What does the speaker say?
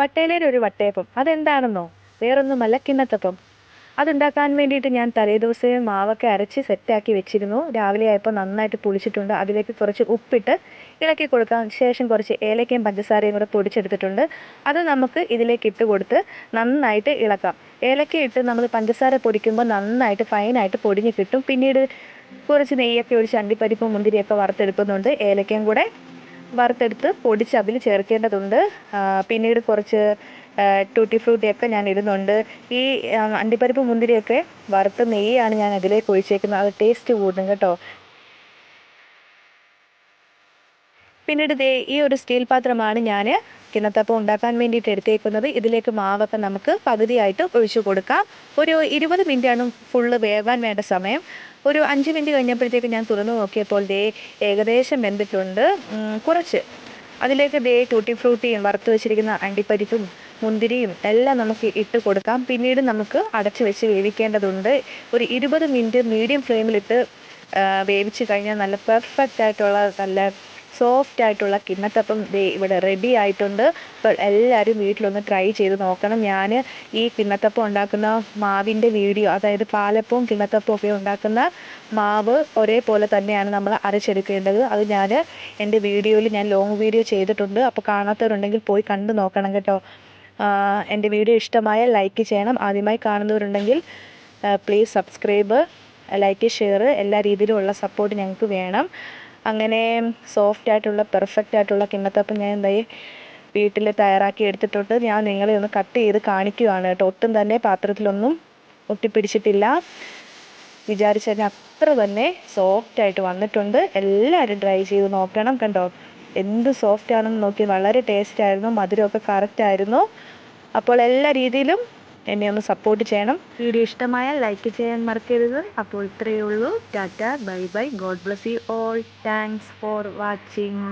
വട്ടയിലയുടെ ഒരു വട്ടയപ്പം അതെന്താണെന്നോ? വേറൊന്നുമല്ല, കിണ്ണത്തപ്പം. അതുണ്ടാക്കാൻ വേണ്ടിയിട്ട് ഞാൻ തലേദിവസമേ മാവൊക്കെ അരച്ച് സെറ്റാക്കി വെച്ചിരുന്നു. രാവിലെ ആയപ്പോൾ നന്നായിട്ട് പുളിച്ചിട്ടുണ്ട്. അതിലേക്ക് കുറച്ച് ഉപ്പിട്ട് ഇളക്കി കൊടുക്കാം. ശേഷം കുറച്ച് ഏലക്കയും പഞ്ചസാരയും കൂടെ പൊടിച്ചെടുത്തിട്ടുണ്ട്. അത് നമുക്ക് ഇതിലേക്ക് ഇട്ട് കൊടുത്ത് നന്നായിട്ട് ഇളക്കാം. ഏലക്ക ഇട്ട് നമ്മൾ പഞ്ചസാര പൊടിക്കുമ്പോൾ നന്നായിട്ട് ഫൈനായിട്ട് പൊടിഞ്ഞ് കിട്ടും. പിന്നീട് കുറച്ച് നെയ്യൊക്കെ ഒഴിച്ച് അണ്ടിപ്പരിപ്പും മുന്തിരിയൊക്കെ വറുത്തെടുക്കുന്നുണ്ട്. ഏലക്കയും കൂടെ വറുത്തെടുത്ത് പൊടിച്ച് അതിൽ ചേർക്കേണ്ടതുണ്ട്. പിന്നീട് കുറച്ച് ടൂട്ടി ഫ്രൂട്ടിയൊക്കെ ഞാൻ ഇടുന്നുണ്ട്. ഈ അണ്ടിപ്പരിപ്പ് മുന്തിരിയൊക്കെ വറുത്ത നെയ്യാണ് ഞാൻ അതിലേക്ക് ഒഴിച്ചേക്കുന്നത്. അത് ടേസ്റ്റ് കൂടും കേട്ടോ. പിന്നീട് ഈ ഒരു സ്റ്റീൽ പാത്രമാണ് ഞാൻ കിണ്ണത്തപ്പം ഉണ്ടാക്കാൻ വേണ്ടിയിട്ട് എടുത്തേക്കുന്നത്. ഇതിലേക്ക് മാവൊക്കെ നമുക്ക് പകുതിയായിട്ട് ഒഴിച്ചു കൊടുക്കാം. ഒരു 20 മിനിറ്റാണ് ഫുള്ള് വേവാൻ വേണ്ട സമയം. ഒരു 5 മിനിറ്റ് കഴിഞ്ഞപ്പോഴത്തേക്ക് ഞാൻ തുറന്നു നോക്കിയപ്പോൾ ഏകദേശം വെന്തിട്ടുണ്ട്. കുറച്ച് അതിലേക്ക് ടൂട്ടി ഫ്രൂട്ടിയും വറുത്ത് വെച്ചിരിക്കുന്ന അണ്ടിപ്പരിപ്പും മുന്തിരിയും എല്ലാം നമുക്ക് ഇട്ട് കൊടുക്കാം. പിന്നീട് നമുക്ക് അടച്ച് വെച്ച് വേവിക്കേണ്ടതുണ്ട്. ഒരു 20 മിനിറ്റ് മീഡിയം ഫ്ലെയിമിലിട്ട് വേവിച്ച് കഴിഞ്ഞാൽ നല്ല പെർഫെക്റ്റ് ആയിട്ടുള്ള നല്ല സോഫ്റ്റ് ആയിട്ടുള്ള കിണ്ണത്തപ്പം ഇവിടെ റെഡി ആയിട്ടുണ്ട്. അപ്പോൾ എല്ലാവരും വീട്ടിലൊന്ന് ട്രൈ ചെയ്ത് നോക്കണം. ഞാൻ ഈ കിണ്ണത്തപ്പം ഉണ്ടാക്കുന്ന മാവിൻ്റെ വീഡിയോ, അതായത് പാലപ്പവും കിണ്ണത്തപ്പവും ഒക്കെ ഉണ്ടാക്കുന്ന മാവ് ഒരേപോലെ തന്നെയാണ് നമ്മൾ അരച്ചെടുക്കേണ്ടത്. അത് ഞാൻ എൻ്റെ വീഡിയോയിൽ ഞാൻ ലോങ് വീഡിയോ ചെയ്തിട്ടുണ്ട്. അപ്പോൾ കാണാത്തവരുണ്ടെങ്കിൽ പോയി കണ്ടു നോക്കണം കേട്ടോ. എൻ്റെ വീഡിയോ ഇഷ്ടമായ ലൈക്ക് ചെയ്യണം. ആദ്യമായി കാണുന്നവരുണ്ടെങ്കിൽ പ്ലീസ് സബ്സ്ക്രൈബ്, ലൈക്ക്, ഷെയർ എല്ലാ രീതിയിലുമുള്ള സപ്പോർട്ട് ഞങ്ങൾക്ക് വേണം. അങ്ങനെ സോഫ്റ്റ് ആയിട്ടുള്ള പെർഫെക്റ്റ് ആയിട്ടുള്ള കിണ്ണത്തപ്പം ഞാൻ വീട്ടിൽ തയ്യാറാക്കി എടുത്തിട്ടുണ്ട്. ഞാൻ നിങ്ങളെ ഒന്ന് കട്ട് ചെയ്ത് കാണിക്കുകയാണ് കേട്ടോ. ഒട്ടും തന്നെ പാത്രത്തിലൊന്നും ഒട്ടിപ്പിടിച്ചിട്ടില്ല. വിചാരിച്ചതിന് അത്ര തന്നെ സോഫ്റ്റ് ആയിട്ട് വന്നിട്ടുണ്ട്. എല്ലാവരും ട്രൈ ചെയ്ത് നോക്കണം. കണ്ടോ എന്ത് സോഫ്റ്റ് ആണെന്ന് നോക്കി. വളരെ ടേസ്റ്റ് ആയിരുന്നു. മധുരമൊക്കെ കറക്റ്റ് ആയിരുന്നു. അപ്പോൾ എല്ലാ രീതിയിലും എന്നെ ഒന്ന് സപ്പോർട്ട് ചെയ്യണം. വീഡിയോ ഇഷ്ടമായാൽ ലൈക്ക് ചെയ്യാൻ മറക്കരുത്. അപ്പോൾ ഇത്രയേ ഉള്ളൂ. Tata, bye bye, God bless you all. Thanks for watching.